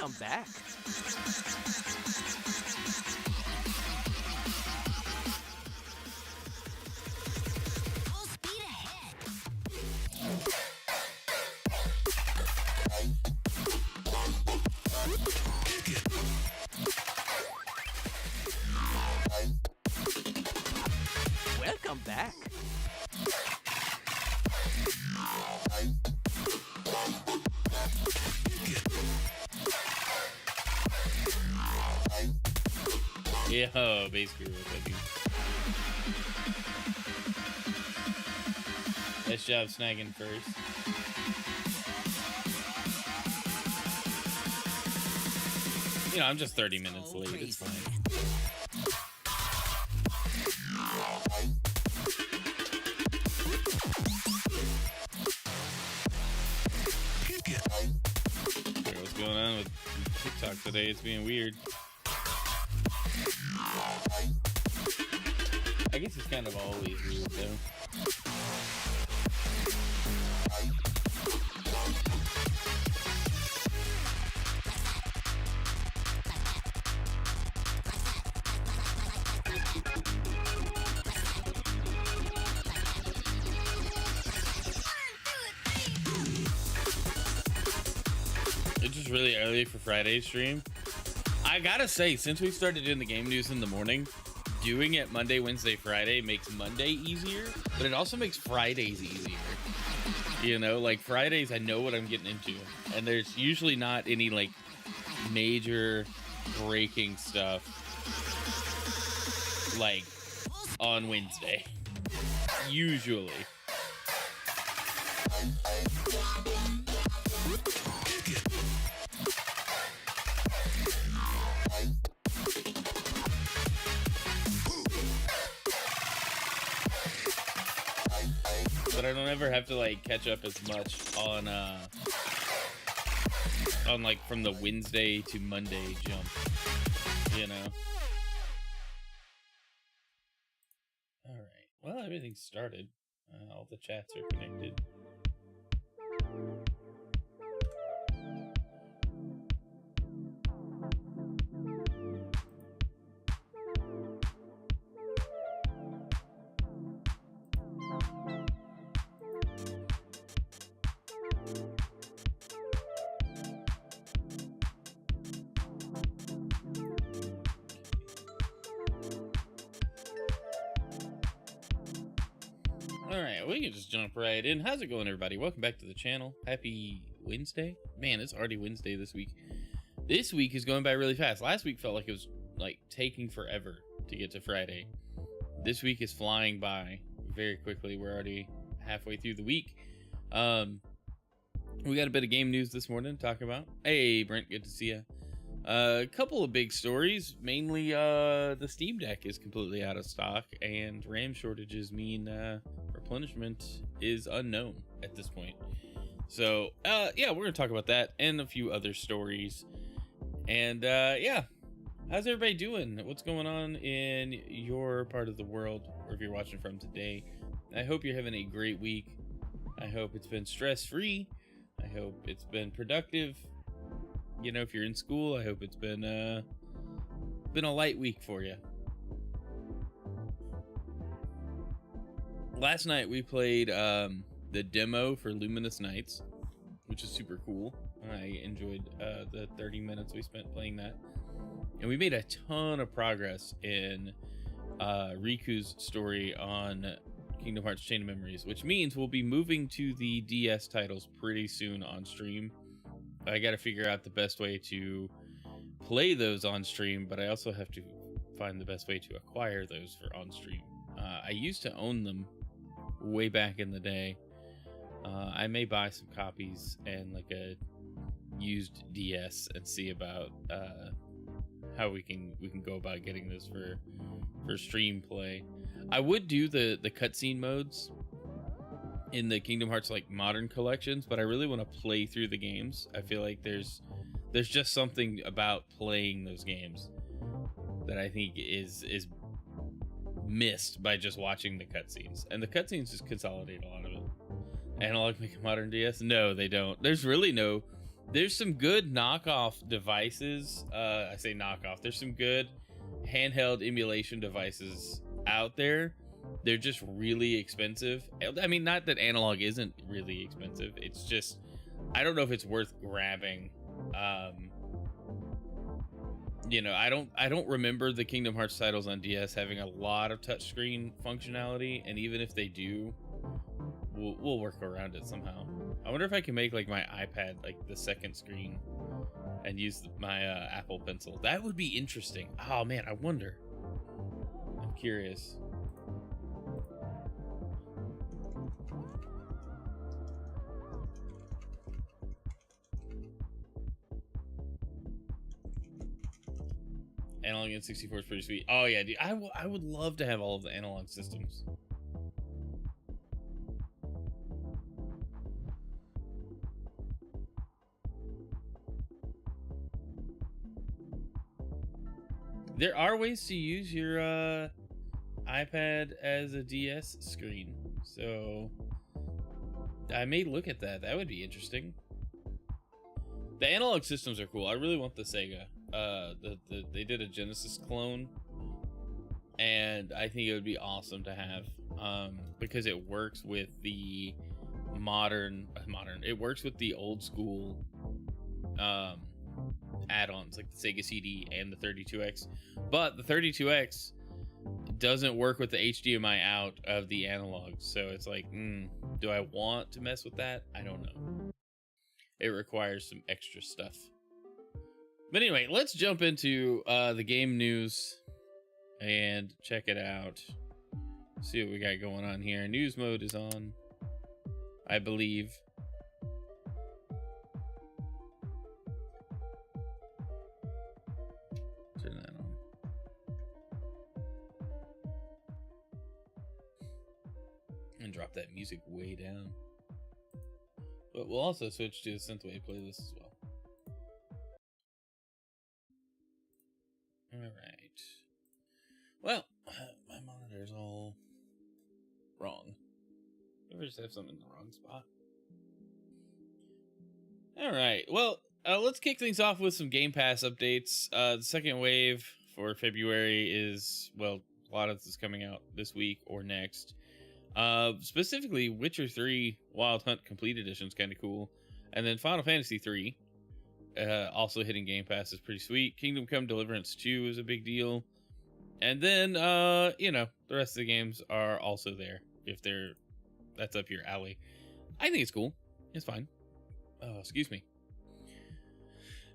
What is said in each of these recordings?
Welcome back. Full speed ahead. Welcome back. Yeah, basically what I do. Nice job snagging first. You know, I'm just 30 minutes late. It's fine. What's going on with TikTok today? It's being weird. I guess it's kind of always weird, though. It's just really early for Friday's stream. I gotta say, since we started doing the game news in the morning, doing it Monday, Wednesday, Friday makes Monday easier, but it also makes Fridays easier. You know, like Fridays, I know what I'm getting into, and there's usually not any like major breaking stuff like on Wednesday. Usually. But I don't ever have to like catch up as much on like from the Wednesday to Monday jump, you know. All right. Well, everything's started. All the chats are connected. Alright, we can just jump right in. How's it going, everybody? Welcome back to the channel. Happy Wednesday. Man, it's already Wednesday this week. This week is going by really fast. Last week felt like it was like taking forever to get to Friday. This week is flying by very quickly. We're already halfway through the week. We got a bit of game news this morning to talk about. Hey, Brent, good to see you. A couple of big stories. Mainly, the Steam Deck is completely out of stock, and RAM shortages mean replenishment is unknown at this point. So, yeah, we're gonna talk about that and a few other stories. And yeah, how's everybody doing? What's going on in your part of the world, or if you're watching from today? I hope you're having a great week. I hope it's been stress-free. I hope it's been productive. You know, if you're in school, I hope it's been a light week for you. Last night we played the demo for Luminous Nights, which is super cool. I enjoyed the 30 minutes we spent playing that, and we made a ton of progress in Riku's story on Kingdom Hearts Chain of Memories, which means we'll be moving to the DS titles pretty soon on stream. I got to figure out the best way to play those on stream, but I also have to find the best way to acquire those for on stream. I used to own them way back in the day. I may buy some copies and like a used DS and see about how we can go about getting this for stream play. I would do the cutscene modes in the Kingdom Hearts like modern collections, but I really want to play through the games. I feel like there's just something about playing those games that I think is missed by just watching the cutscenes, and the cutscenes just consolidate a lot of it. Analog make a modern DS? No, they don't. There's really no There's some good knockoff devices. I say knockoff. There's some good handheld emulation devices out there. They're just really expensive. I mean, not that analog isn't really expensive. It's just, I don't know if it's worth grabbing. You know, I don't remember the Kingdom Hearts titles on DS having a lot of touchscreen functionality, and even if they do, we'll work around it somehow. I wonder if I can make like my iPad like the second screen and use my Apple Pencil. That would be interesting. Oh man, I wonder. I'm curious. Analog N64 is pretty sweet. Oh yeah, dude, I would love to have all of the analog systems. There are ways to use your iPad as a DS screen, so I may look at that. That would be interesting. The analog systems are cool. I really want the Sega. They did a Genesis clone, and I think it would be awesome to have, because it works with the modern. It works with the old school add-ons like the Sega CD and the 32X, but the 32X doesn't work with the HDMI out of the analog, so it's like, do I want to mess with that? I don't know. It requires some extra stuff. But anyway, let's jump into the game news and check it out. See what we got going on here. News mode is on, I believe. Turn that on. And drop that music way down. But we'll also switch to the Synthwave playlist as well. Alright. Well, my monitor's all wrong. Ever just have something in the wrong spot? Alright, well, let's kick things off with some Game Pass updates. The second wave for February is, well, a lot of this is coming out this week or next. Specifically, Witcher 3 Wild Hunt Complete Edition is kind of cool. And then Final Fantasy 3, also hitting Game Pass, is pretty sweet. Kingdom Come Deliverance 2 is a big deal. And then, you know, the rest of the games are also there, if that's up your alley. I think it's cool. It's fine. Oh, excuse me.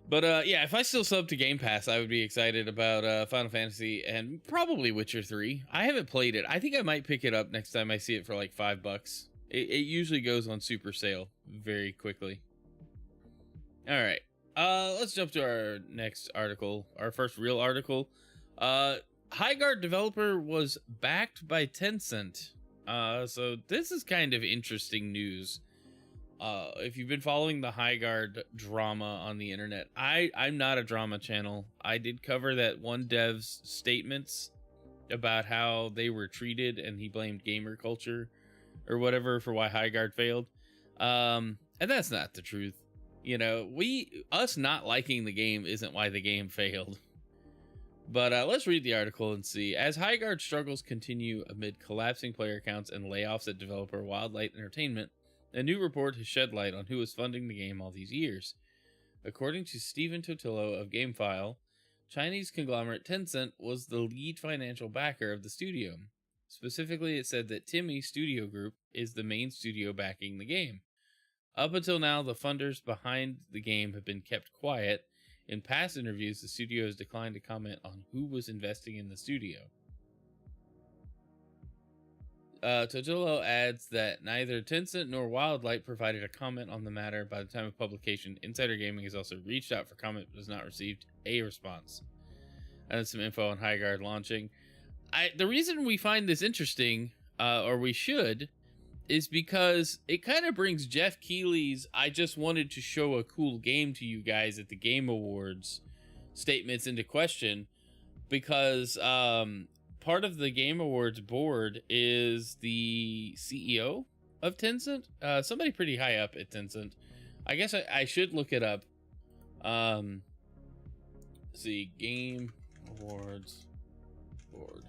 But yeah, if I still sub to Game Pass, I would be excited about Final Fantasy and probably Witcher 3. I haven't played it. I think I might pick it up next time I see it for like $5. It usually goes on super sale very quickly. All right, let's jump to our next article, our first real article. Highguard developer was backed by Tencent. So this is kind of interesting news. If you've been following the Highguard drama on the internet, I'm not a drama channel. I did cover that one dev's statements about how they were treated, and he blamed gamer culture or whatever for why Highguard failed. And that's not the truth. You know, us not liking the game isn't why the game failed. But let's read the article and see. As Highguard struggles continue amid collapsing player counts and layoffs at developer Wildlight Entertainment, a new report has shed light on who was funding the game all these years. According to Stephen Totillo of GameFile, Chinese conglomerate Tencent was the lead financial backer of the studio. Specifically, it said that Timmy Studio Group is the main studio backing the game. Up until now, the funders behind the game have been kept quiet. In past interviews, the studio has declined to comment on who was investing in the studio. Totillo adds that neither Tencent nor Wildlight provided a comment on the matter by the time of publication. Insider Gaming has also reached out for comment but has not received a response. And then some info on Highguard launching. The reason we find this interesting, or we should, is because it kind of brings Jeff Keighley's "I just wanted to show a cool game to you guys at the Game Awards" statements into question, because part of the Game Awards board is the CEO of Tencent, somebody pretty high up at Tencent. I guess I should look it up. Let's see, Game Awards board,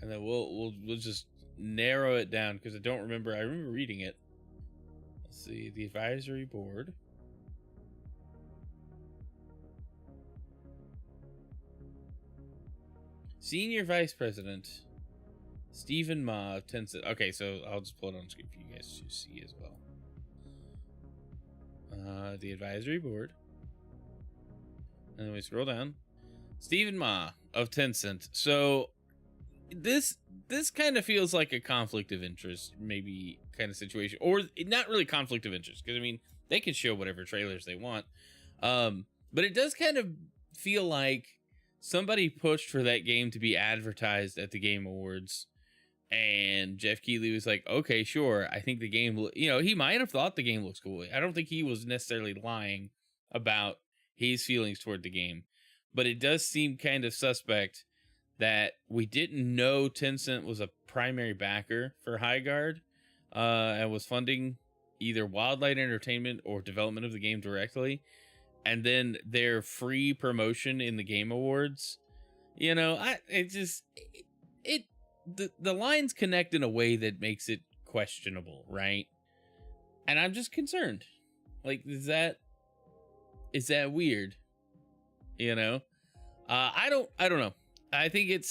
and then we'll just narrow it down because I don't remember. I remember reading it. Let's see, the advisory board. Senior Vice President Stephen Ma of Tencent. Okay, so I'll just pull it on screen for you guys to see as well. The advisory board. And then we scroll down. Stephen Ma of Tencent. So this kind of feels like a conflict of interest, maybe kind of situation, or not really conflict of interest, because I mean they can show whatever trailers they want, but it does kind of feel like somebody pushed for that game to be advertised at the Game Awards, and Jeff Keighley was like, okay, sure, I think the game, he might have thought the game looks cool. I don't think he was necessarily lying about his feelings toward the game, but it does seem kind of suspect that we didn't know Tencent was a primary backer for Highguard, and was funding either Wildlight Entertainment or development of the game directly, and then their free promotion in the Game Awards. The lines connect in a way that makes it questionable, right? And I'm just concerned. Like, is that weird? I don't know. I think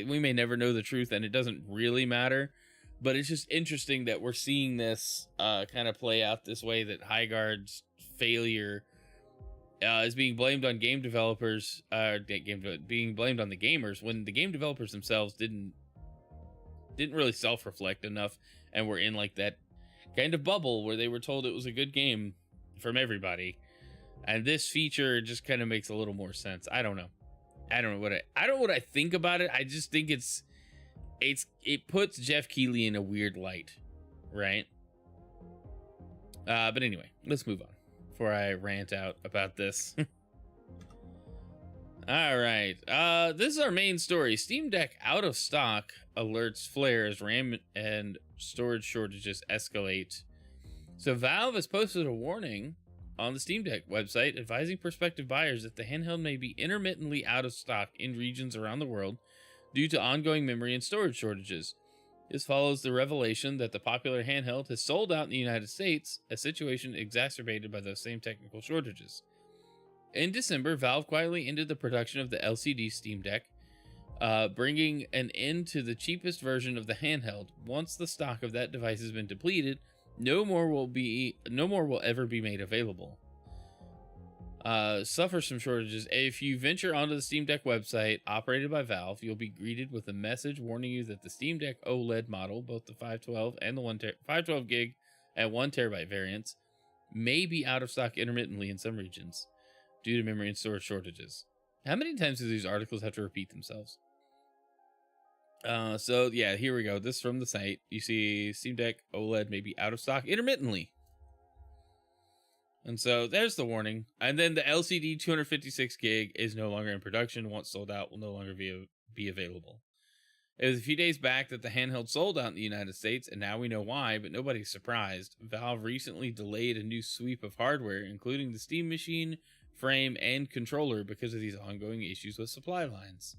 we may never know the truth, and it doesn't really matter, but it's just interesting that we're seeing this kind of play out this way, that Highguard's failure is being blamed on game developers, being blamed on the gamers, when the game developers themselves didn't really self-reflect enough, and were in like that kind of bubble where they were told it was a good game from everybody. And this feature just kind of makes a little more sense. I don't know what I think about it. I just think it puts Jeff Keighley in a weird light, right? But anyway, let's move on before I rant out about this. All right. This is our main story. Steam Deck out of stock alerts flare as RAM and storage shortages escalate. So Valve has posted a warning on the Steam Deck website advising prospective buyers that the handheld may be intermittently out of stock in regions around the world due to ongoing memory and storage shortages. This follows the revelation that the popular handheld has sold out in the United States, a situation exacerbated by those same technical shortages. In December, Valve quietly ended the production of the LCD Steam Deck, bringing an end to the cheapest version of the handheld. Once the stock of that device has been depleted, no more will ever be made available. Suffers from shortages. If you venture onto the Steam Deck website operated by Valve, you'll be greeted with a message warning you that the Steam Deck OLED model, both the 512 and the 512 gig and 1 terabyte variants, may be out of stock intermittently in some regions due to memory and storage shortages. How many times do these articles have to repeat themselves? So yeah, here we go. This is from the site. You see Steam Deck OLED may be out of stock intermittently. And so there's the warning. And then the LCD 256 gig is no longer in production. Once sold out, will no longer be available. It was a few days back that the handheld sold out in the United States, and now we know why, but nobody's surprised. Valve recently delayed a new sweep of hardware, including the Steam Machine, frame, and controller, because of these ongoing issues with supply lines.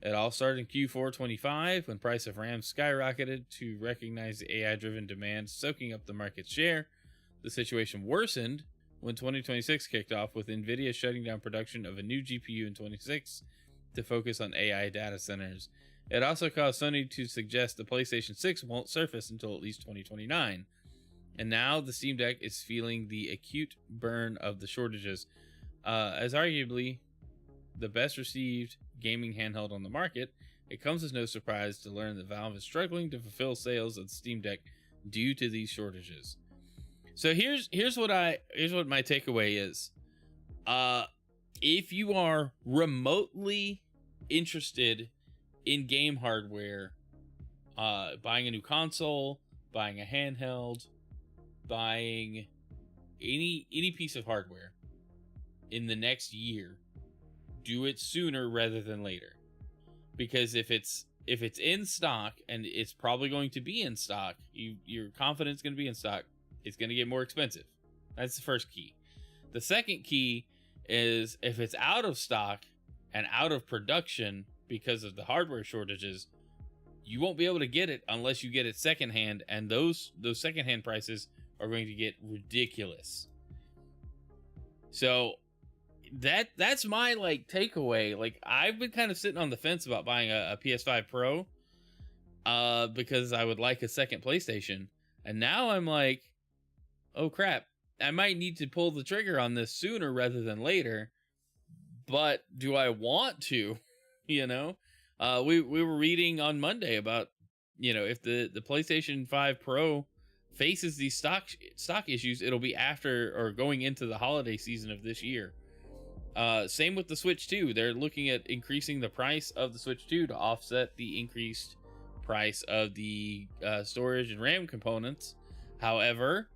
It all started in Q4 25 when price of RAM skyrocketed to recognize the AI-driven demand soaking up the market share. The situation worsened when 2026 kicked off, with Nvidia shutting down production of a new GPU in 26 to focus on AI data centers. It also caused Sony to suggest the PlayStation 6 won't surface until at least 2029. And now the Steam Deck is feeling the acute burn of the shortages, as arguably the best received gaming handheld on the market. It comes as no surprise to learn that Valve is struggling to fulfill sales of the Steam Deck due to these shortages. So here's what my takeaway is. If you are remotely interested in game hardware, buying a new console, buying a handheld, buying any piece of hardware in the next year, do it sooner rather than later. Because if it's if it's in stock, and it's probably going to be in stock, you're confident it's going to be in stock, it's going to get more expensive. That's the first key. The second key is if it's out of stock and out of production because of the hardware shortages, you won't be able to get it unless you get it secondhand, and those secondhand prices are going to get ridiculous. So that's my like takeaway. Like, I've been kind of sitting on the fence about buying a PS5 Pro because I would like a second PlayStation, and now I'm like, oh crap, I might need to pull the trigger on this sooner rather than later. But do I want to? You know, we were reading on Monday about, you know, if the PlayStation 5 Pro faces these stock issues, it'll be after or going into the holiday season of this year. Same with the Switch 2. They're looking at increasing the price of the Switch 2 to offset the increased price of the storage and RAM components. However,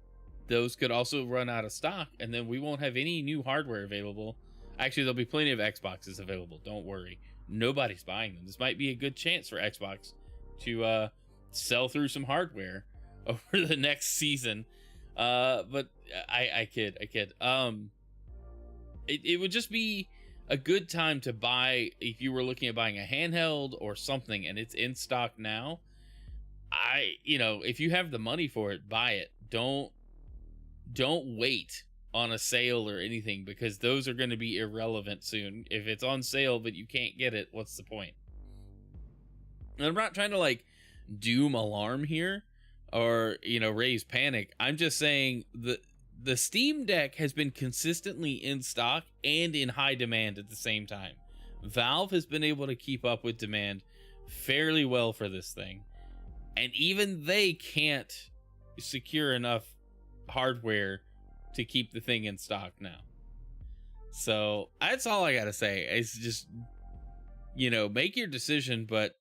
those could also run out of stock, and then we won't have any new hardware available. Actually, there'll be plenty of Xboxes available. Don't worry. Nobody's buying them. This might be a good chance for Xbox to sell through some hardware over the next season. But I kid. It would just be a good time to buy if you were looking at buying a handheld or something and it's in stock now. If you have the money for it, buy it. Don't wait on a sale or anything, because those are going to be irrelevant soon. If it's on sale but you can't get it, what's the point? And I'm not trying to like doom alarm here or, raise panic. I'm just saying the Steam Deck has been consistently in stock and in high demand at the same time. Valve has been able to keep up with demand fairly well for this thing, and even they can't secure enough hardware to keep the thing in stock now. So that's all I gotta say. It's just, make your decision, but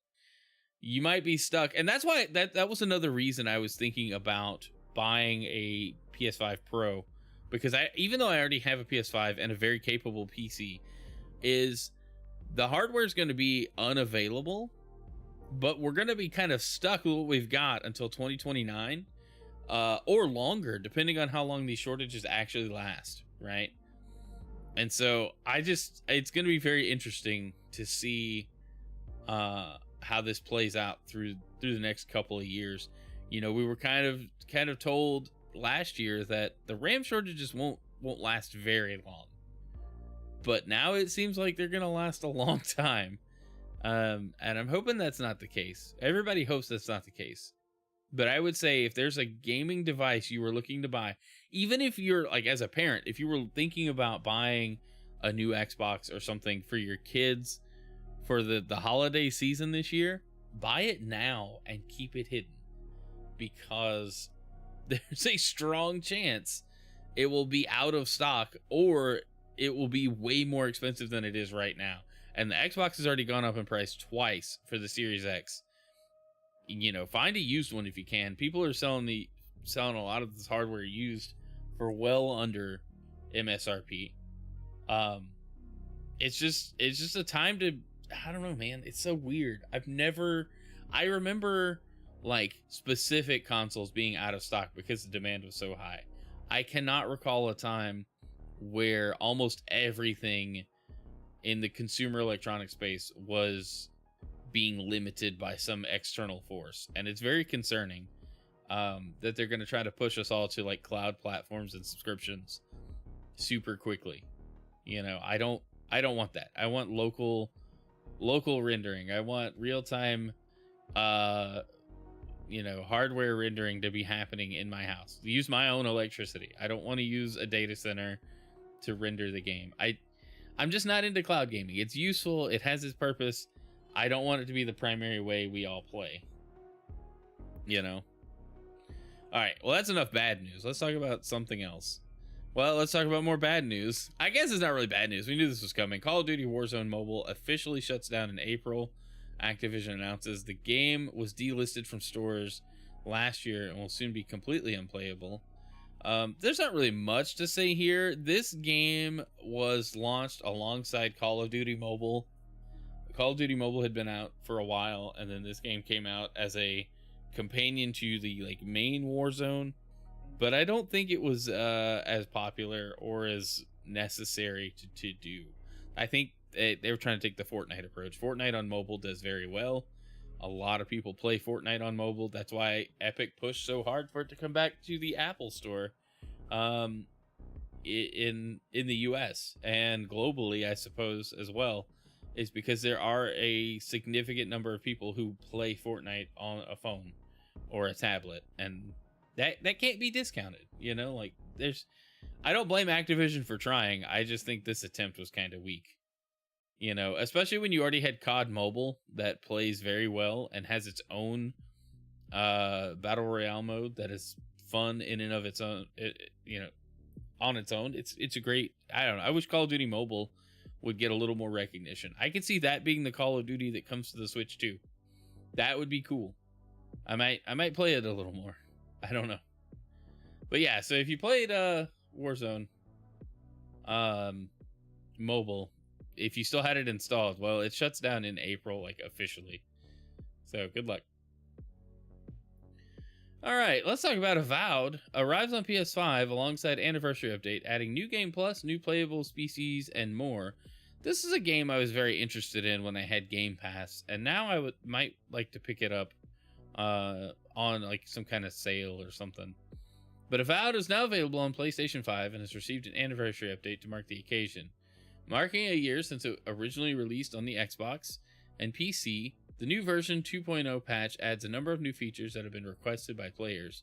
you might be stuck. And that's why that was another reason I was thinking about buying a PS5 Pro, because even though I already have a PS5 and a very capable PC, is the hardware is going to be unavailable, but we're going to be kind of stuck with what we've got until 2029. Or longer, depending on how long these shortages actually last, right? And so it's going to be very interesting to see how this plays out through the next couple of years. We were kind of told last year that the RAM shortages won't last very long, but now it seems like they're going to last a long time. And I'm hoping that's not the case. Everybody hopes that's not the case. But I would say if there's a gaming device you were looking to buy, even if you're like, as a parent, if you were thinking about buying a new Xbox or something for your kids for the holiday season this year, buy it now and keep it hidden, because there's a strong chance it will be out of stock, or it will be way more expensive than it is right now. And the Xbox has already gone up in price twice for the Series X. Find a used one if you can. People are selling a lot of this hardware used for well under MSRP. It's just a time to, I don't know, man. It's so weird. I remember like specific consoles being out of stock because the demand was so high. I cannot recall a time where almost everything in the consumer electronic space was being limited by some external force, and it's very concerning that they're going to try to push us all to like cloud platforms and subscriptions super quickly. I don't want that. I want local rendering. I want real-time hardware rendering to be happening in my house. Use my own electricity. I don't want to use a data center to render the game. I'm just not into cloud gaming. It's useful, it has its purpose. I don't want it to be the primary way we all play. All right, well, that's enough bad news. Let's talk about something else. Well, let's talk about more bad news. I guess it's not really bad news. We knew this was coming. Call of Duty Warzone Mobile officially shuts down in April. Activision announces the game was delisted from stores last year and will soon be completely unplayable. There's not really much to say here. This game was launched alongside Call of Duty Mobile Call of Duty Mobile had been out for a while, and then this game came out as a companion to the like main Warzone, but I don't think it was as popular or as necessary to do. I think they were trying to take the Fortnite approach. Fortnite on mobile does very well. A lot of people play Fortnite on mobile. That's why Epic pushed so hard for it to come back to the Apple Store, in the US and globally, I suppose, as well, is because there are a significant number of people who play Fortnite on a phone or a tablet, and that can't be discounted. You know, like I don't blame Activision for trying. I just think this attempt was kind of weak. You know, especially when you already had COD Mobile that plays very well and has its own battle royale mode that is fun in and of its own. On its own, it's a great. I don't know. I wish Call of Duty Mobile would get a little more recognition. I could see that being the Call of Duty that comes to the Switch too. That would be cool. I might play it a little more. I don't know. But yeah, so if you played Warzone mobile, if you still had it installed, well, it shuts down in April, like officially. So good luck. All right, let's talk about Avowed. Arrives on PS5 alongside Anniversary Update, adding new game plus, new playable species, and more. This is a game I was very interested in when I had Game Pass, and now I might like to pick it up on like some kind of sale or something. But Avowed is now available on PlayStation 5 and has received an Anniversary Update to mark the occasion. Marking a year since it originally released on the Xbox and PC, the new version 2.0 patch adds a number of new features that have been requested by players.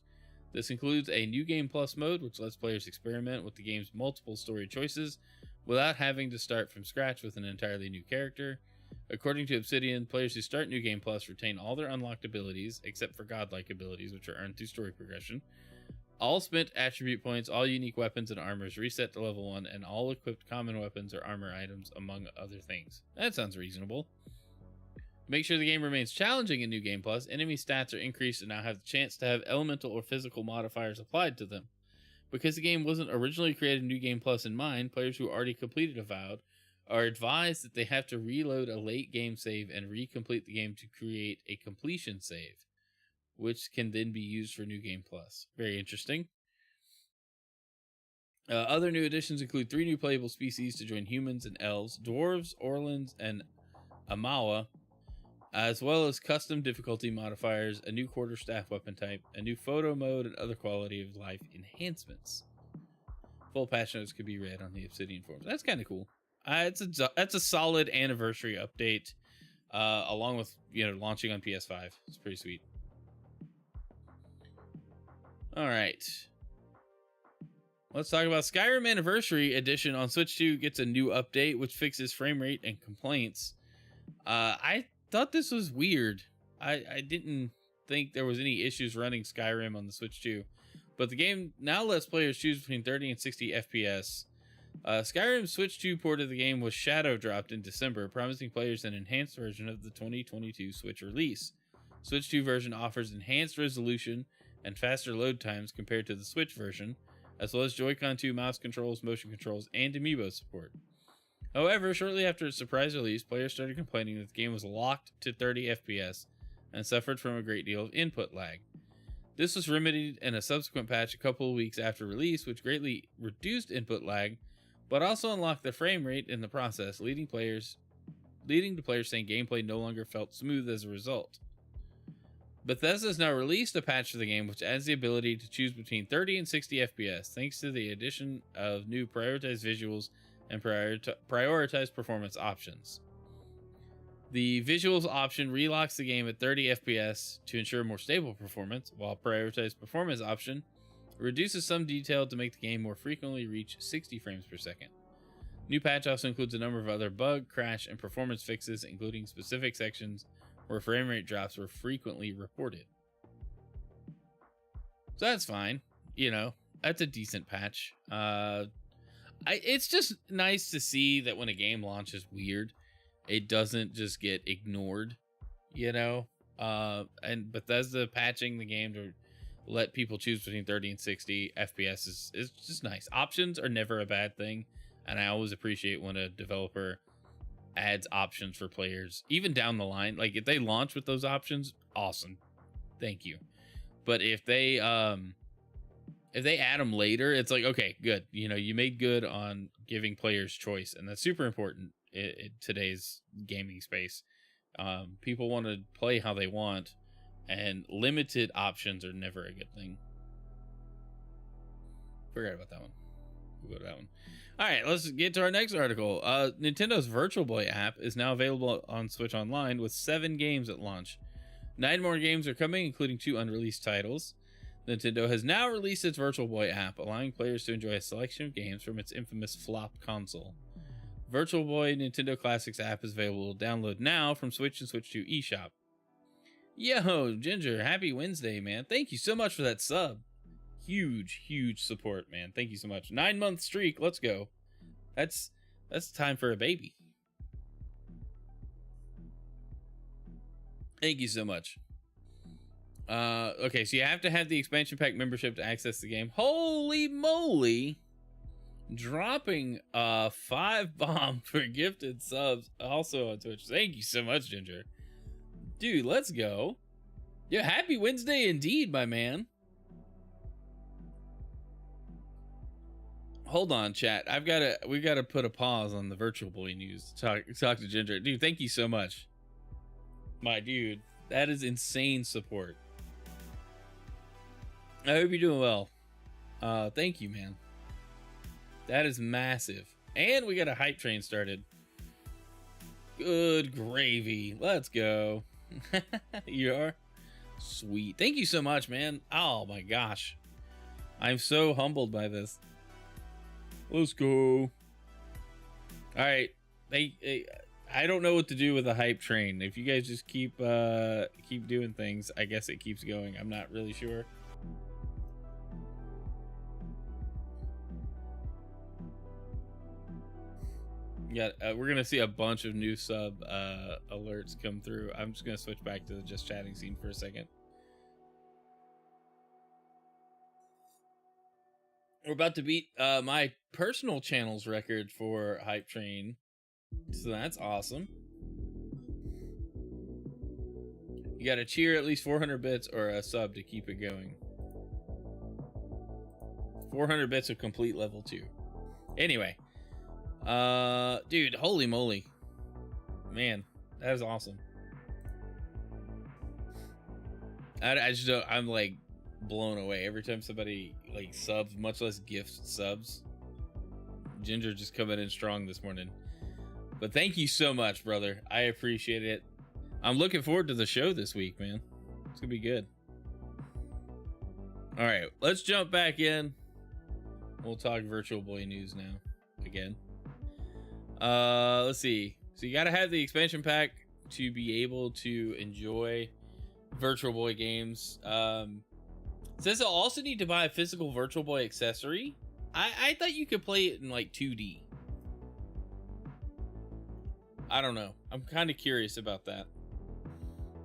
This includes a new Game Plus mode, which lets players experiment with the game's multiple story choices without having to start from scratch with an entirely new character. According to Obsidian, players who start New Game Plus retain all their unlocked abilities, except for godlike abilities, which are earned through story progression. All spent attribute points, all unique weapons and armors reset to level 1, and all equipped common weapons or armor items, among other things. That sounds reasonable. To make sure the game remains challenging in New Game Plus, enemy stats are increased and now have the chance to have elemental or physical modifiers applied to them. Because the game wasn't originally created New Game Plus in mind, players who already completed Avowed are advised that they have to reload a late game save and recomplete the game to create a completion save, which can then be used for New Game Plus. Very interesting. Other new additions include 3 new playable species to join humans and elves, dwarves, orlins, and Amawa, as well as custom difficulty modifiers, a new quarterstaff weapon type, a new photo mode, and other quality of life enhancements. Full patch notes could be read on the Obsidian forums. That's kind of cool. That's a solid anniversary update, along with launching on PS5. It's pretty sweet. All right, let's talk about Skyrim Anniversary Edition on Switch 2 gets a new update which fixes frame rate and complaints. I thought this was weird. I didn't think there was any issues running Skyrim on the Switch 2, but the game now lets players choose between 30 and 60 FPS. Skyrim's Switch 2 port of the game was shadow dropped in December, promising players an enhanced version of the 2022 Switch release. Switch 2 version offers enhanced resolution and faster load times compared to the Switch version, as well as Joy-Con 2 mouse controls, motion controls, and amiibo support. However, shortly after its surprise release, players started complaining that the game was locked to 30 FPS and suffered from a great deal of input lag. This was remedied in a subsequent patch a couple of weeks after release, which greatly reduced input lag, but also unlocked the frame rate in the process, leading to players saying gameplay no longer felt smooth as a result. Bethesda has now released a patch for the game which adds the ability to choose between 30 and 60 FPS, thanks to the addition of new prioritized visuals and prioritized performance options. The visuals option relocks the game at 30 FPS to ensure more stable performance, while prioritized performance option reduces some detail to make the game more frequently reach 60 frames per second. New patch also includes a number of other bug, crash, and performance fixes, including specific sections where frame rate drops were frequently reported. So that's fine. That's a decent patch. It's just nice to see that when a game launches weird, it doesn't just get ignored, and Bethesda patching the game to let people choose between 30 and 60 FPS is just nice. Options are never a bad thing, and I always appreciate when a developer adds options for players, even down the line. Like if they launch with those options, awesome. Thank you. But if they add them later, it's like, okay, good. You know, you made good on giving players choice, and that's super important in today's gaming space. People want to play how they want, and limited options are never a good thing. Forget about that one. We'll go to that one. All right, let's get to our next article. Nintendo's Virtual Boy app is now available on Switch Online with 7 games at launch. 9 more games are coming, including 2 unreleased titles. Nintendo has now released its Virtual Boy app, allowing players to enjoy a selection of games from its infamous flop console. Virtual Boy Nintendo Classics app is available to download now from Switch and Switch 2 eShop. Yo, Ginger, happy Wednesday, man. Thank you so much for that sub. Huge support, man. Thank you so much. 9-month streak. Let's go. That's time for a baby. Thank you so much. Okay, so you have to have the expansion pack membership to access the game. Holy moly. Dropping a 5 bomb for gifted subs also on Twitch. Thank you so much, Ginger. Dude, let's go. Yeah, happy Wednesday indeed, my man. Hold on, chat. We've gotta put a pause on the Virtual Boy news. Talk to Ginger. Dude, thank you so much. My dude, that is insane support. I hope you're doing well. Thank you, man. That is massive. And we got a hype train started. Good gravy. Let's go. You are? Sweet. Thank you so much, man. Oh my gosh. I'm so humbled by this. Let's go. All right. I don't know what to do with a hype train. If you guys just keep doing things, I guess it keeps going. I'm not really sure. Yeah, we're gonna see a bunch of new sub alerts come through. I'm just gonna switch back to the just chatting scene for a second. We're about to beat my personal channel's record for hype train, so that's awesome. You gotta cheer at least 400 bits or a sub to keep it going. 400 bits of complete level 2. Anyway, dude, holy moly, man, that is awesome. I just don't, I'm like blown away every time somebody like subs, much less gift subs. Ginger just coming in strong this morning, but thank you so much, brother. I appreciate it. I'm looking forward to the show this week, man. It's gonna be good. All right, let's jump back in. We'll talk Virtual Boy news now again. Let's see. So you gotta have the expansion pack to be able to enjoy Virtual Boy games. Says you'll also need to buy a physical Virtual Boy accessory. I thought you could play it in like 2D. I don't know. I'm kind of curious about that.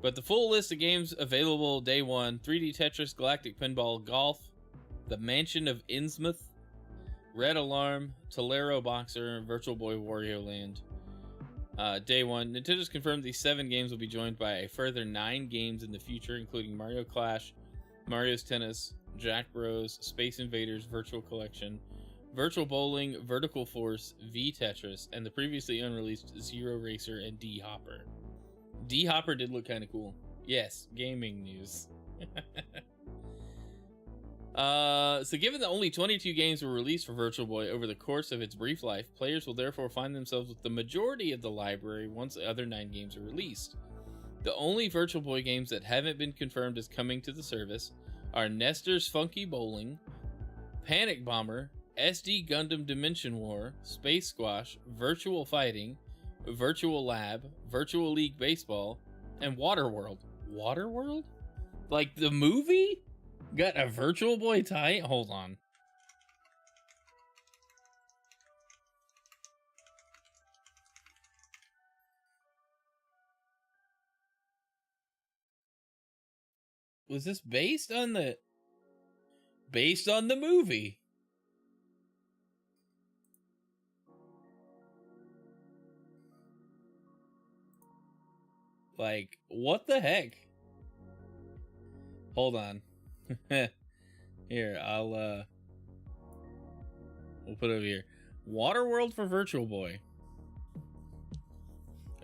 But the full list of games available day 1: 3D Tetris, Galactic Pinball, Golf, The Mansion of Innsmouth, Red Alarm, Tolero Boxer, Virtual Boy Wario Land. Day 1. Nintendo's confirmed these 7 games will be joined by a further 9 games in the future, including Mario Clash, Mario's Tennis, Jack Bros, Space Invaders Virtual Collection, Virtual Bowling, Vertical Force, V Tetris, and the previously unreleased Zero Racer and D Hopper. D Hopper did look kind of cool. Yes, gaming news. So given that only 22 games were released for Virtual Boy over the course of its brief life, players will therefore find themselves with the majority of the library once the other 9 games are released. The only Virtual Boy games that haven't been confirmed as coming to the service are Nestor's Funky Bowling, Panic Bomber, SD Gundam Dimension War, Space Squash, Virtual Fighting, Virtual Lab, Virtual League Baseball, and Waterworld. Waterworld? Like the movie? Got a Virtual Boy tie? Hold on. Was this based on the movie? Like, what the heck? Hold on. Here, we'll put it over here. Waterworld for Virtual Boy.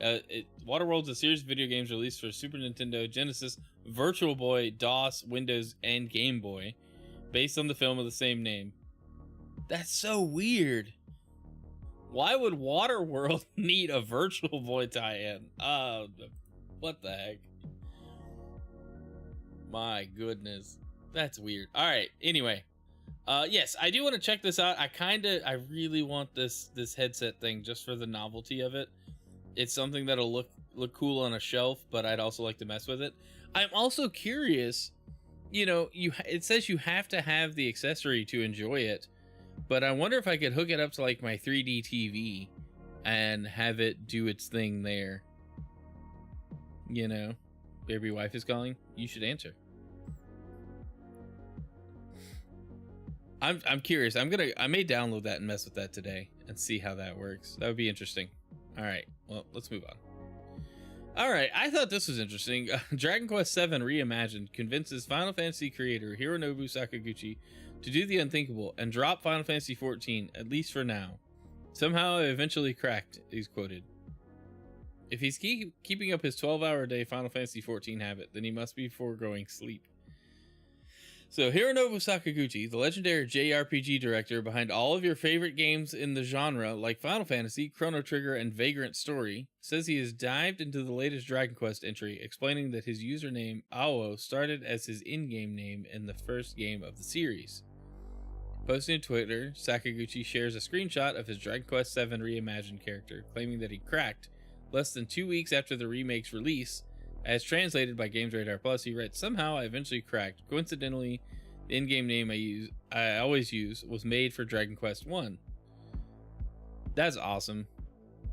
Waterworld's a series of video games released for Super Nintendo, Genesis, Virtual Boy, DOS, Windows, and Game Boy, based on the film of the same name. That's so weird. Why would Waterworld need a Virtual Boy tie-in? What the heck? My goodness. That's weird. All right. Anyway, yes, I do want to check this out. I really want this headset thing just for the novelty of it. It's something that'll look cool on a shelf, but I'd also like to mess with it. I'm also curious, you know, it says you have to have the accessory to enjoy it, but I wonder if I could hook it up to like my 3D TV and have it do its thing there. You know, baby wife is calling. You should answer. I'm curious. I may download that and mess with that today and see how that works. That would be interesting. All right, well, let's move on. All right, I thought this was interesting. Dragon Quest VII Reimagined convinces Final Fantasy creator Hironobu Sakaguchi to do the unthinkable and drop Final Fantasy XIV, at least for now. Somehow I eventually cracked, he's quoted. If he's keeping up his 12-hour-a-day Final Fantasy XIV habit, then he must be foregoing sleep. So Hironobu Sakaguchi, the legendary JRPG director behind all of your favorite games in the genre like Final Fantasy, Chrono Trigger, and Vagrant Story, says he has dived into the latest Dragon Quest entry, explaining that his username Awo started as his in-game name in the first game of the series. Posting to Twitter, Sakaguchi shares a screenshot of his Dragon Quest VII Reimagined character, claiming that he cracked less than 2 weeks after the remake's release. As translated by Games Radar Plus, he writes, "Somehow I eventually cracked. Coincidentally, the in-game name I always use was made for Dragon Quest 1. That's awesome.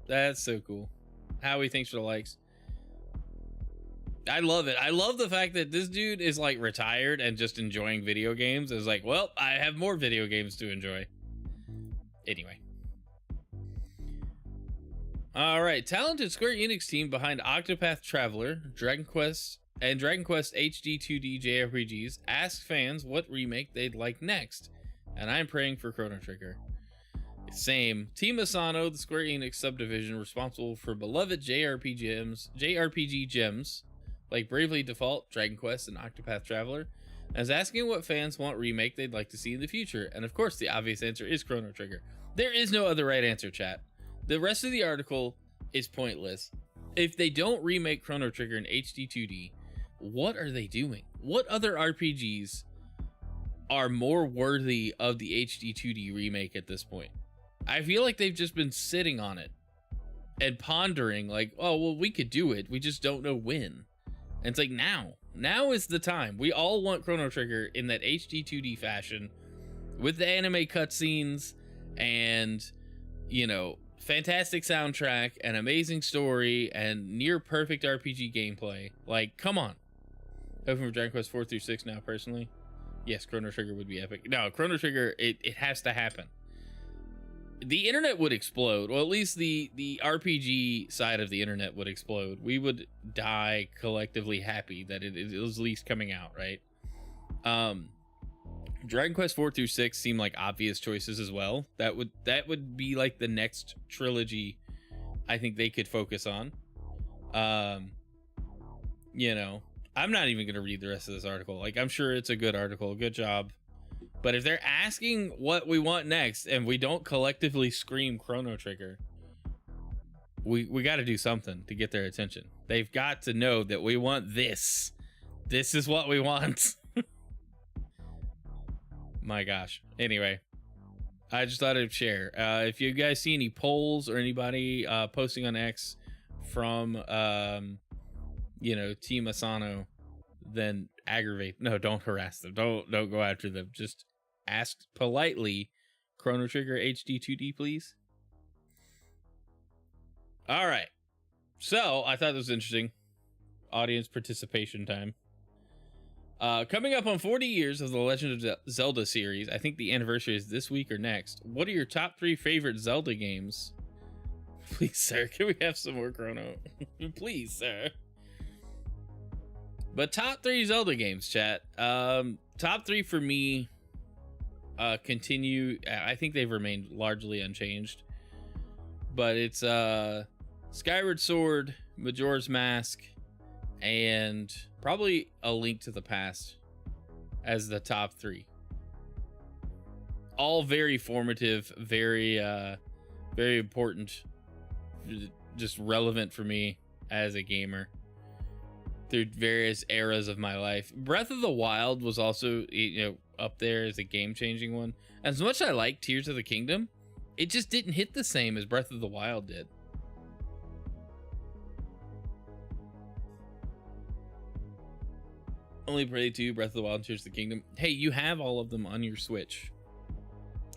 That's so cool. Howie, thanks for the likes. I love it. I love the fact that this dude is like retired and just enjoying video games. It's like, well, I have more video games to enjoy. Anyway. All right, talented Square Enix team behind Octopath Traveler, Dragon Quest HD 2D JRPGs ask fans what remake they'd like next, and I'm praying for Chrono Trigger. Same. Team Asano, the Square Enix subdivision responsible for beloved JRPG gems like Bravely Default, Dragon Quest, and Octopath Traveler, is asking what fans want remake they'd like to see in the future, and of course the obvious answer is Chrono Trigger. There is no other right answer, chat. The rest of the article is pointless. If they don't remake Chrono Trigger in HD 2D, what are they doing? What other RPGs are more worthy of the HD 2D remake at this point? I feel like they've just been sitting on it and pondering like, oh, well, we could do it. We just don't know when. And it's like, now is the time. We all want Chrono Trigger in that HD 2D fashion with the anime cutscenes and, you know, fantastic soundtrack, an amazing story, and near perfect RPG gameplay. Like, come on. Hoping for Dragon Quest 4 through 6 now, personally. Yes, Chrono Trigger would be epic. No, Chrono Trigger, it has to happen. The internet would explode. Well, at least the RPG side of the internet would explode. We would die collectively happy that it was at least coming out, right? Dragon Quest 4 through 6 seem like obvious choices as well. That would be like the next trilogy I think they could focus on. You know, I'm not even going to read the rest of this article. Like, I'm sure it's a good article. Good job. But if they're asking what we want next and we don't collectively scream Chrono Trigger, we got to do something to get their attention. They've got to know that we want this. This is what we want. My gosh. Anyway, I just thought I'd share. If you guys see any polls or anybody posting on X from, you know, Team Asano, then aggravate. No, don't harass them. Don't go after them. Just ask politely, Chrono Trigger HD 2D, please. All right. So I thought this was interesting. Audience participation time. Coming up on 40 years of the Legend of Zelda series, I think the anniversary is this week or next. What are your top 3 favorite Zelda games? Please, sir, can we have some more Chrono? Please, sir. But top 3 Zelda games, chat. Top 3 for me continue. I think they've remained largely unchanged. But it's Skyward Sword, Majora's Mask, and probably A Link to the Past as the top 3. All very formative, very important, just relevant for me as a gamer through various eras of my life. Breath of the Wild was also, up there as a game-changing one. As much as I like Tears of the Kingdom, it just didn't hit the same as Breath of the Wild did. Only Prey 2, Breath of the Wild, and Tears of the Kingdom. Hey, you have all of them on your Switch.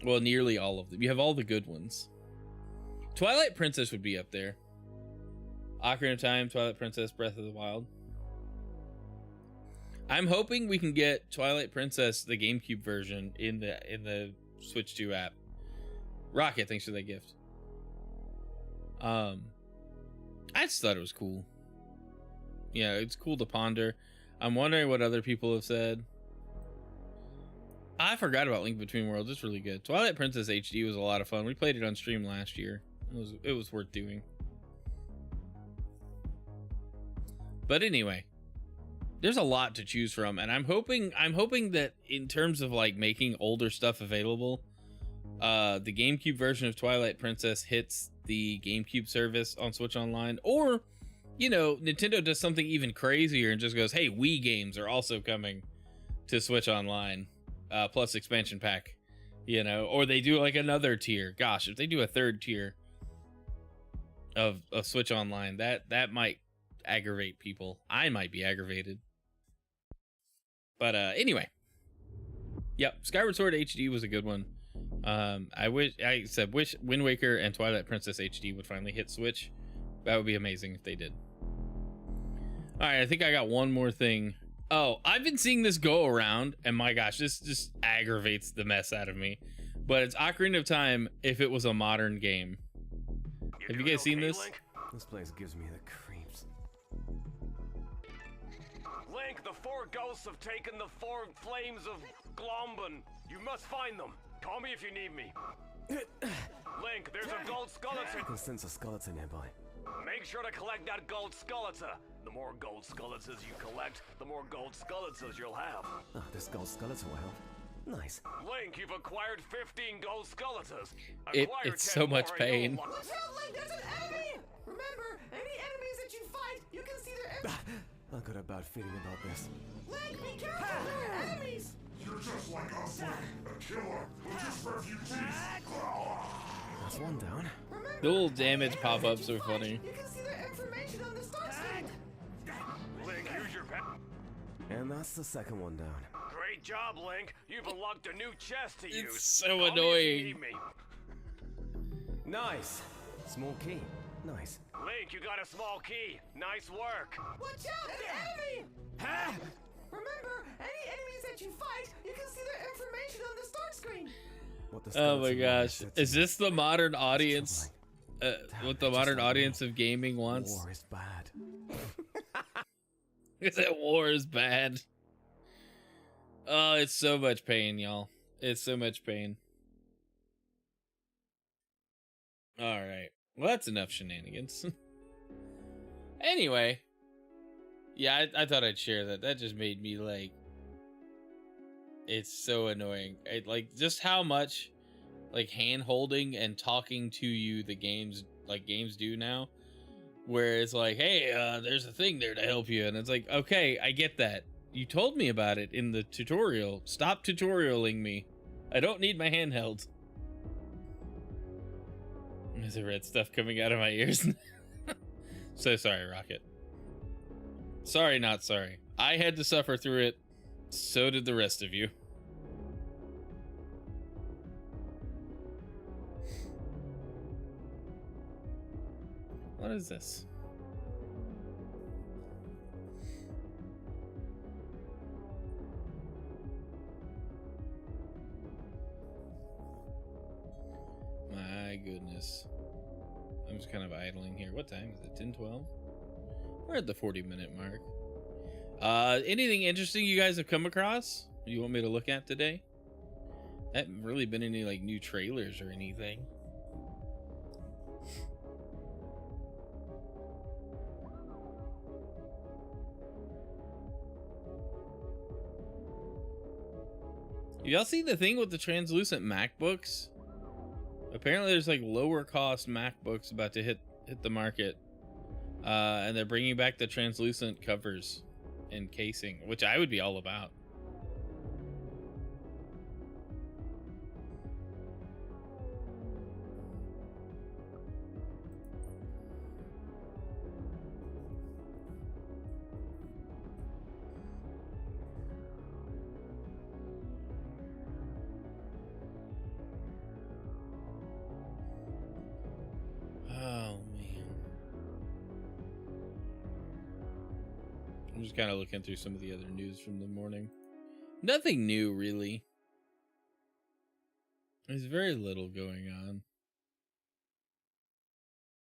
Well, nearly all of them. You have all the good ones. Twilight Princess would be up there. Ocarina of Time, Twilight Princess, Breath of the Wild. I'm hoping we can get Twilight Princess, the GameCube version, in the Switch 2 app. Rocket, thanks for that gift. I just thought it was cool. Yeah, it's cool to ponder. I'm wondering what other people have said. I forgot about Link Between Worlds. It's really good. Twilight Princess HD was a lot of fun. We played it on stream last year. It was worth doing. But anyway, there's a lot to choose from, and I'm hoping that in terms of like making older stuff available, the GameCube version of Twilight Princess hits the GameCube service on Switch Online, or Nintendo does something even crazier and just goes, hey, Wii games are also coming to Switch Online, plus expansion pack, or they do like another tier. Gosh, if they do a third tier of Switch Online, that might aggravate people. I might be aggravated. But anyway, yep, Skyward Sword HD was a good one. I wish Wind Waker and Twilight Princess HD would finally hit Switch. That would be amazing if they did. All right, I think I got one more thing. Oh, I've been seeing this go around, and my gosh, this just aggravates the mess out of me. But it's Ocarina of Time if it was a modern game. Have you guys seen this? Link? This place gives me the creeps. Link, the 4 ghosts have taken the 4 flames of Glomban. You must find them. Call me if you need me. Link, there's a gold skeleton. I can sense a skeleton nearby. Make sure to collect that gold skeleton. The more gold skeletons you collect, the more gold skeletons you'll have. Ah, this gold skeleton will help. Nice. Link, you've acquired 15 gold skeletons. It's so much pain. Watch out, Link, there's an enemy! Remember, any enemies that you fight, you can see their I've got a bad feeling about this. Link, be careful, they're enemies! You're just like us, Link, a killer who just refugees. That's one down. Remember, The little damage any pop-ups enemies that are you fight, funny. You can see their information on the start screen. Link, use your pet. And that's the second one down. Great job, Link. You've unlocked a new chest to use. so Call me if you annoying. need me. Nice. Small key. Nice. Link, you got a small key. Nice work. Watch out, an enemy! Remember, any enemies that you fight, you can see their information on the start screen. What the Oh my skeleton gosh, said is to me. this the modern audience? Damn, What the just modern like audience of gaming wants? War is bad. Is that war is bad? Oh, it's so much pain, y'all. It's so much pain. All right. Well, that's enough shenanigans. Anyway. Yeah, I thought I'd share that. That just made me like... It's so annoying. Like, just how much, like, hand-holding and talking to you the games do now. Where it's like, hey, there's a thing there to help you. And it's like, okay, I get that. You told me about it in the tutorial. Stop tutorialing me. I don't need my handheld. There's a red stuff coming out of my ears. So sorry, Rocket. Sorry, not sorry. I had to suffer through it. So did the rest of you. What is this? My goodness. I'm just kind of idling here. What time is it? 10:12? We're at the 40-minute mark. Anything interesting you guys have come across you want me to look at today? Haven't really been any like new trailers or anything. Y'all see the thing with the translucent MacBooks? Apparently there's like lower cost MacBooks about to hit the market. And they're bringing back the translucent covers and casing, which I would be all about. Oh man. I'm just kind of looking through some of the other news from the morning. Nothing new, really. There's very little going on.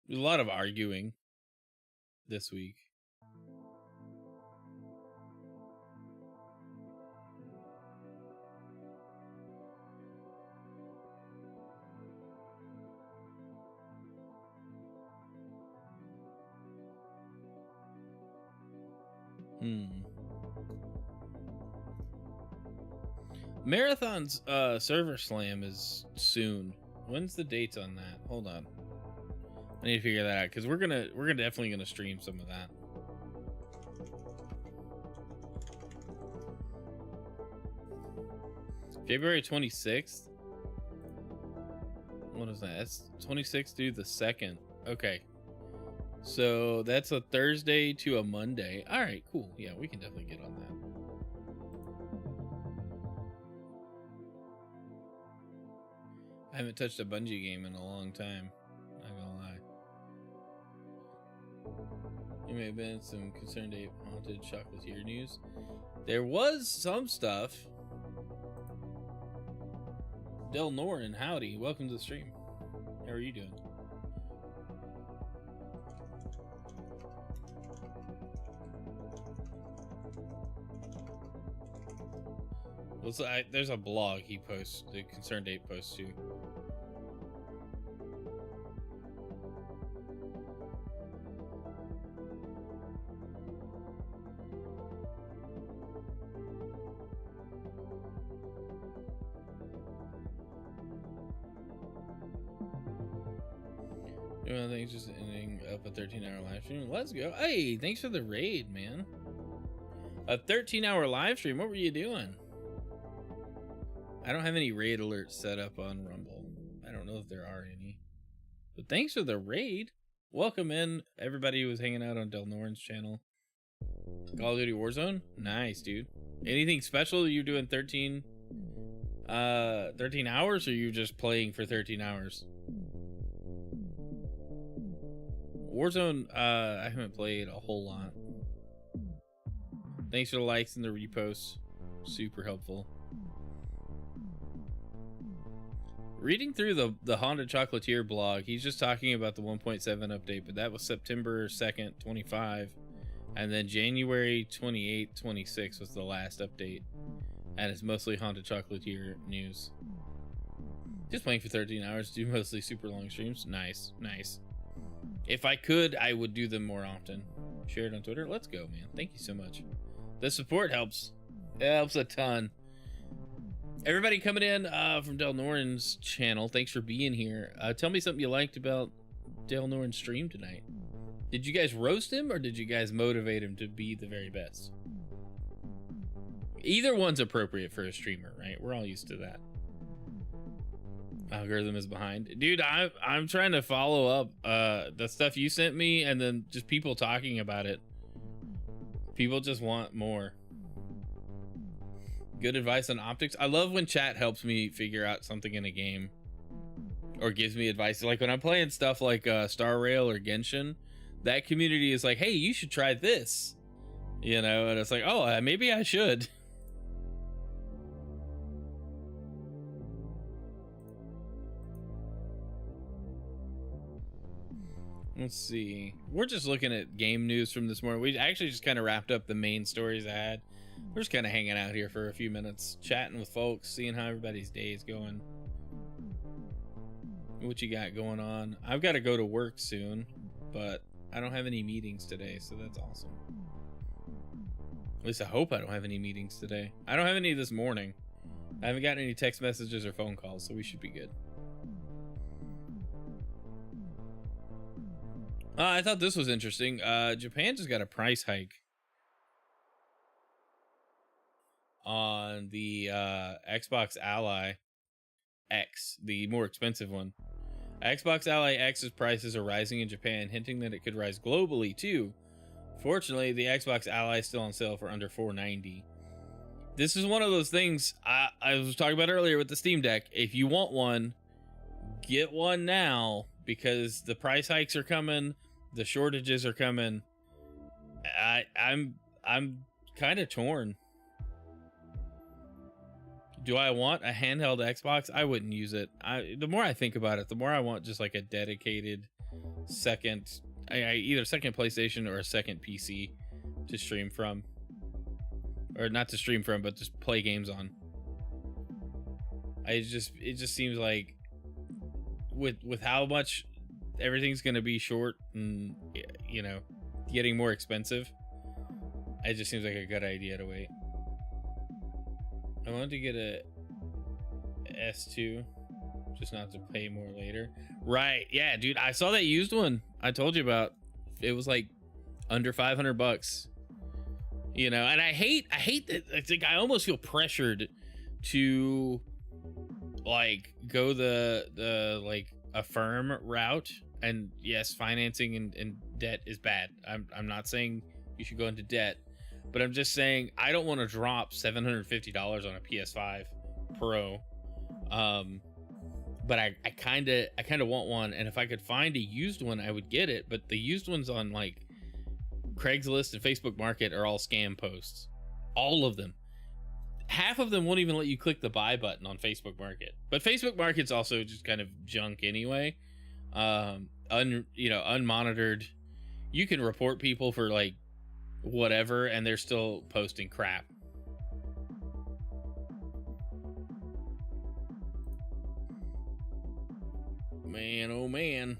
There's a lot of arguing this week. Marathon's server slam is soon. When's the dates on that? Hold on. I need to figure that out because we're definitely gonna stream some of that. February 26th. What is that? That's 26th through the 2nd. Okay. So that's a Thursday to a Monday. All right, cool. Yeah, we can definitely get on that. I haven't touched a Bungie game in a long time. Not gonna lie. There may have been some Concerned Ape Haunted Chocolatier news. There was some stuff. Del Norin, howdy. Welcome to the stream. How are you doing? Well, so there's a blog he posts, the Concerned Ape posts too. Well, thanks, just ending up a 13-hour live stream. Let's go. Hey, thanks for the raid, man. A 13-hour live stream. What were you doing? I don't have any raid alerts set up on Rumble. I don't know if there are any. But thanks for the raid. Welcome in everybody who was hanging out on Del Norin's channel. Call of Duty Warzone? Nice, dude. Anything special you're doing 13 hours, or you just playing for 13 hours? Warzone, I haven't played a whole lot. Thanks for the likes and the reposts. Super helpful. Reading through the Haunted Chocolatier blog, he's just talking about the 1.7 update, but that was September 2nd, 25. And then January 28th, 26 was the last update. And it's mostly Haunted Chocolatier news. Just playing for 13 hours, do mostly super long streams. Nice, nice. If I could, I would do them more often. Share it on Twitter. Let's go, man. Thank you so much. The support helps. It helps a ton. Everybody coming in from Del Norin's channel, thanks for being here. Tell me something you liked about Del Norin's stream tonight. Did you guys roast him, or did you guys motivate him to be the very best? Either one's appropriate for a streamer, right? We're all used to that. Algorithm is behind. Dude, I'm trying to follow up the stuff you sent me, and then just people talking about it. People just want more. Good advice on optics. I love when chat helps me figure out something in a game, or gives me advice. Like when I'm playing stuff like Star Rail or Genshin, that community is like, hey, you should try this, you know, and it's like, oh, maybe I should. Let's see. We're just looking at game news from this morning. We actually just kind of wrapped up the main stories I had. We're just kind of hanging out here for a few minutes, chatting with folks, seeing how everybody's day is going. What you got going on? I've got to go to work soon, but I don't have any meetings today, so that's awesome. At least I hope I don't have any meetings today. I don't have any this morning. I haven't gotten any text messages or phone calls, so we should be good. I thought this was interesting. Japan just got a price hike on the Xbox Ally X, the more expensive one. Xbox Ally X's prices are rising in Japan, hinting that it could rise globally too. Fortunately, the Xbox Ally is still on sale for under $490. This is one of those things I was talking about earlier with the Steam Deck. If you want one, get one now, because the price hikes are coming, the shortages are coming. I'm kind of torn. Do I want a handheld Xbox? I wouldn't use it. The more I think about it, the more I want just like a dedicated second, either second PlayStation or a second PC to stream from, or not to stream from, but just play games on. It just seems like with how much everything's going to be short and, you know, getting more expensive, it just seems like a good idea to wait. I wanted to get a S2, just not to pay more later. Right? Yeah, dude. I saw that used one I told you about. It was like under $500. You know, and I hate that. I think I almost feel pressured to like go the like a firm route. And yes, financing and debt is bad. I'm not saying you should go into debt. But I'm just saying I don't want to drop $750 on a PS5 Pro. But I kind of want one, and if I could find a used one, I would get it. But the used ones on like Craigslist and Facebook Market are all scam posts. All of them. Half of them won't even let you click the buy button on Facebook Market. But Facebook Market's also just kind of junk anyway. Unmonitored. You can report people for like whatever, and they're still posting crap. Man, oh man.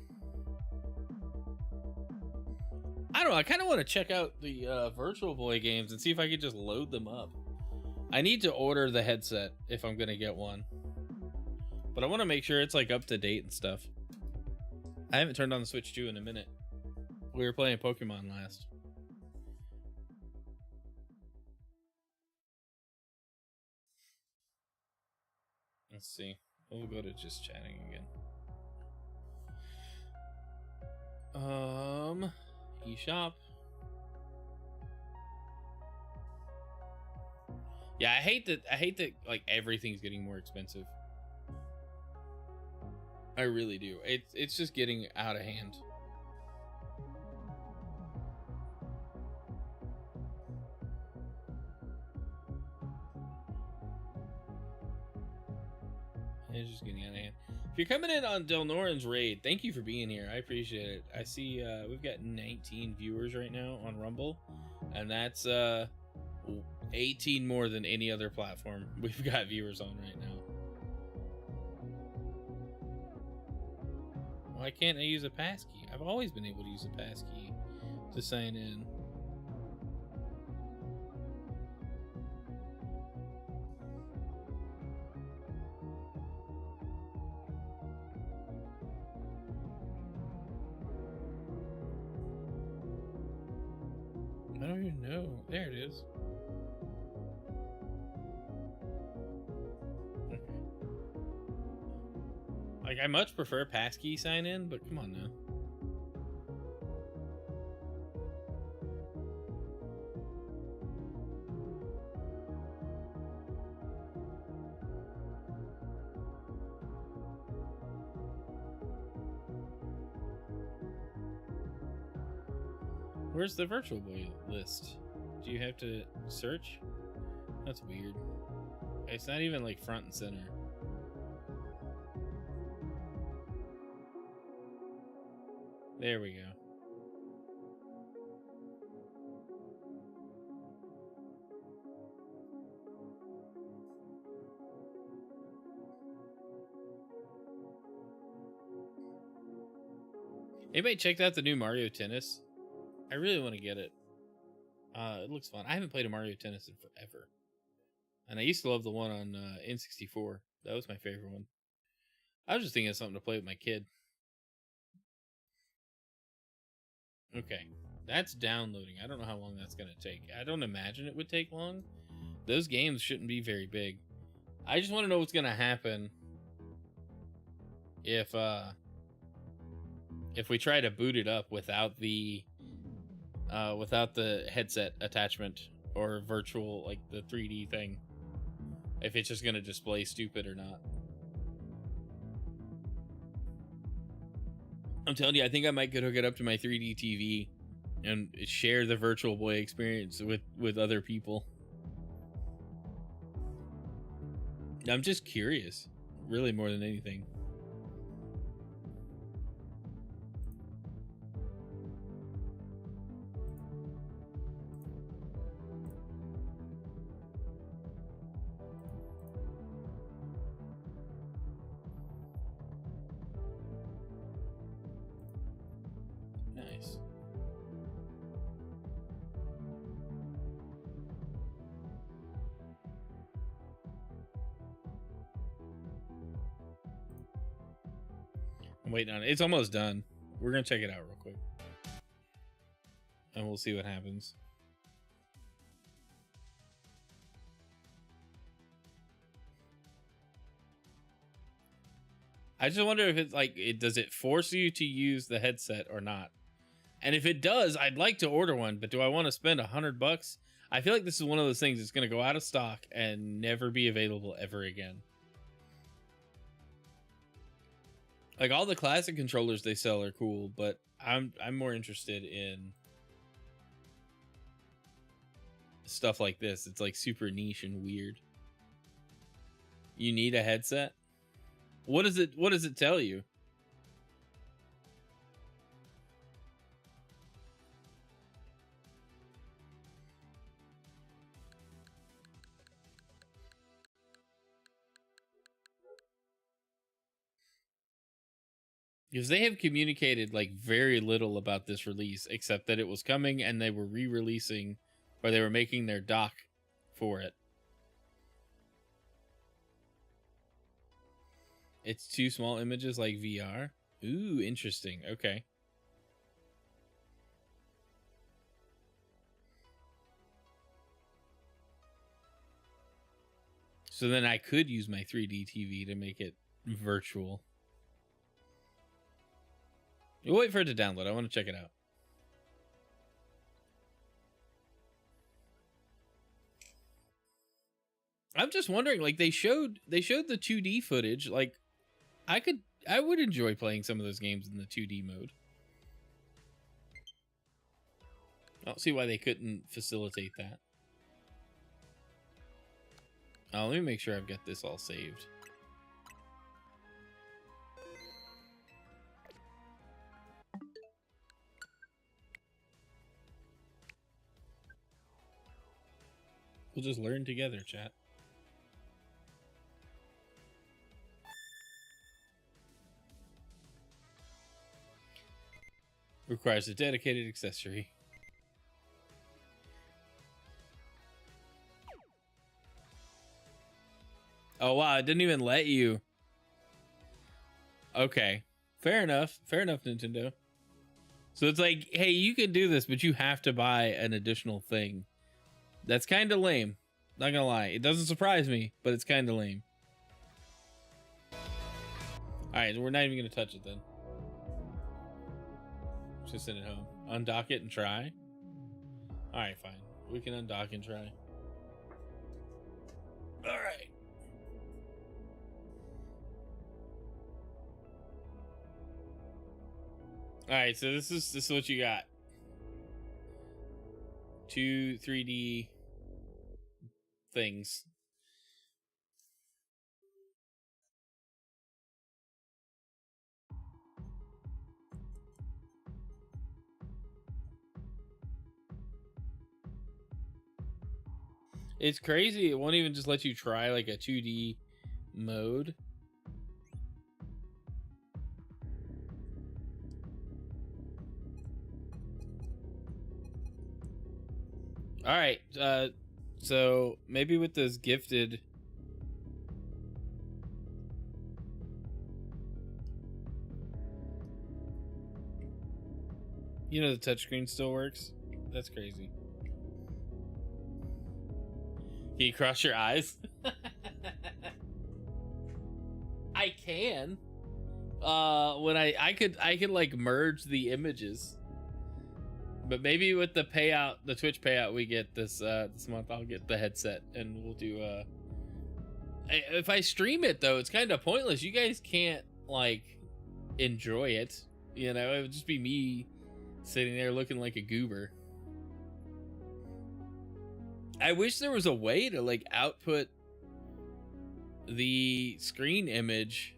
I don't know, I kind of want to check out the Virtual Boy games and see if I could just load them up. I need to order the headset if I'm gonna get one, but I want to make sure it's like up to date and stuff. I haven't turned on the Switch 2 in a minute. We were playing Pokemon last. Let's see. We'll go to just chatting again. eShop. Yeah, I hate that like everything's getting more expensive. I really do. It's just getting out of hand. It's just getting out of hand. If you're coming in on Del Noran's raid, thank you for being here. I appreciate it. I see we've got 19 viewers right now on Rumble, and that's 18 more than any other platform we've got viewers on right now. Why can't I use a passkey? I've always been able to use a passkey to sign in. I don't even know. There it is. Like, I much prefer passkey sign in, but come on now. Where's the Virtual Boy list? Do you have to search? That's weird. It's not even like front and center. There we go. Anybody checked out the new Mario Tennis? I really want to get it. It looks fun. I haven't played a Mario Tennis in forever. And I used to love the one on N64. That was my favorite one. I was just thinking of something to play with my kid. Okay. That's downloading. I don't know how long that's going to take. I don't imagine it would take long. Those games shouldn't be very big. I just want to know what's going to happen if we try to boot it up without the headset attachment or virtual, like the 3D thing. If it's just going to display stupid or not. I'm telling you, I think I might hook it up to my 3D TV and share the Virtual Boy experience with other people. I'm just curious, really, more than anything. Nice. I'm waiting on it. It's almost done. We're gonna check it out real quick, and we'll see what happens. I just wonder if it's like, does it force you to use the headset or not? And if it does, I'd like to order one, but do I want to spend $100? I feel like this is one of those things that's going to go out of stock and never be available ever again. Like, all the classic controllers they sell are cool, but I'm more interested in stuff like this. It's like super niche and weird. You need a headset? What does it tell you? Because they have communicated like very little about this release, except that it was coming and they were re-releasing, or they were making their dock for it. It's 2 small images like VR. Ooh, interesting. Okay. So then I could use my 3D TV to make it virtual. We'll wait for it to download. I want to check it out. I'm just wondering, like, they showed the 2D footage. Like, I would enjoy playing some of those games in the 2D mode. I don't see why they couldn't facilitate that. Let me make sure I've got this all saved. We'll just learn together, chat. Requires a dedicated accessory. Oh, wow. It didn't even let you. Okay. Fair enough. Fair enough, Nintendo. So it's like, hey, you can do this, but you have to buy an additional thing. That's kind of lame. Not gonna lie. It doesn't surprise me, but it's kind of lame. Alright, we're not even gonna touch it then. Just send it home. Undock it and try? Alright, fine. We can undock and try. Alright. Alright, so this is what you got. 2 3D things. It's crazy. It won't even just let you try like a 2D mode. All right. So maybe with those gifted. You know the touchscreen still works? That's crazy. Can you cross your eyes? I can. When I could like merge the images. But maybe with the payout, the Twitch payout we get this month, I'll get the headset and we'll do if I stream it though, it's kind of pointless. You guys can't like enjoy it. You know, it would just be me sitting there looking like a goober. I wish there was a way to like output the screen image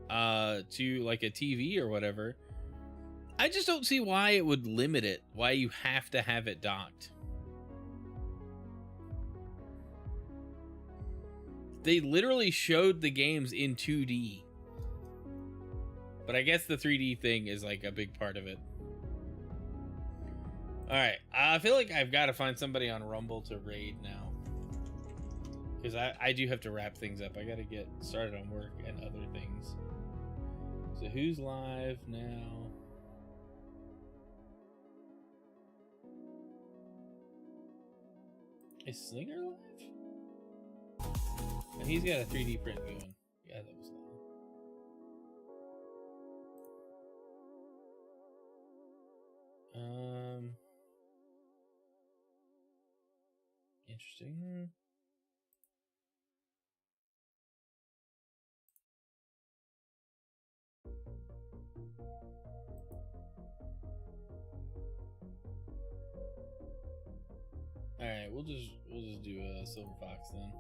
to like a TV or whatever. I just don't see why it would limit it, why you have to have it docked. They literally showed the games in 2D. But I guess the 3D thing is like a big part of it. Alright, I feel like I've got to find somebody on Rumble to raid now. Because I do have to wrap things up. I got to get started on work and other things. So who's live now? Is Slinger live? And he's got a 3D print going. Yeah, that was live. Interesting. All right, we'll just do a Silver Fox then.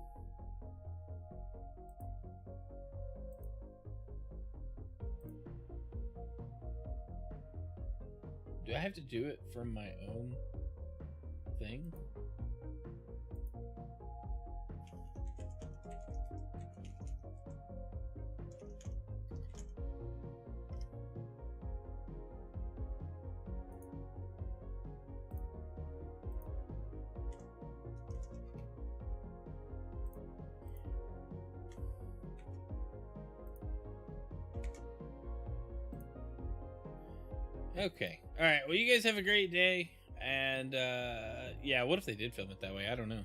Do I have to do it from my own thing? Okay. All right. Well, you guys have a great day. And yeah, what if they did film it that way? I don't know.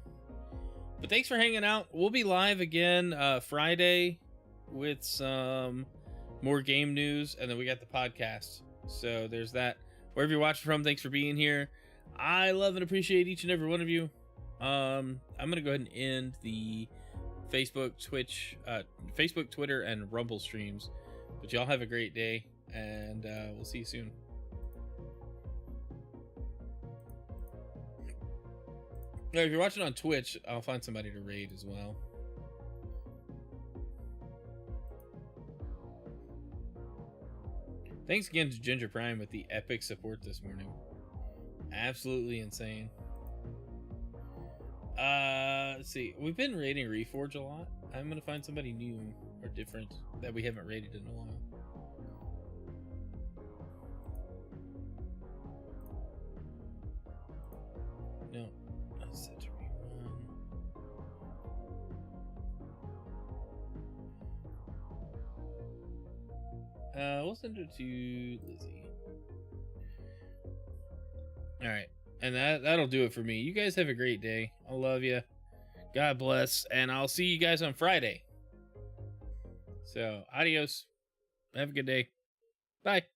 But thanks for hanging out. We'll be live again Friday with some more game news. And then we got the podcast. So there's that. Wherever you're watching from, thanks for being here. I love and appreciate each and every one of you. I'm going to go ahead and end the Facebook, Twitch, Facebook, Twitter, and Rumble streams. But y'all have a great day. And we'll see you soon. Now, if you're watching on Twitch, I'll find somebody to raid as well. Thanks again to Ginger Prime with the epic support this morning. Absolutely insane. Let's see. We've been raiding Reforge a lot. I'm gonna find somebody new or different that we haven't raided in a while. No. Set to rerun. We'll send it to Lizzie. Alright. And that'll do it for me. You guys have a great day. I love you. God bless. And I'll see you guys on Friday. So, adios. Have a good day. Bye.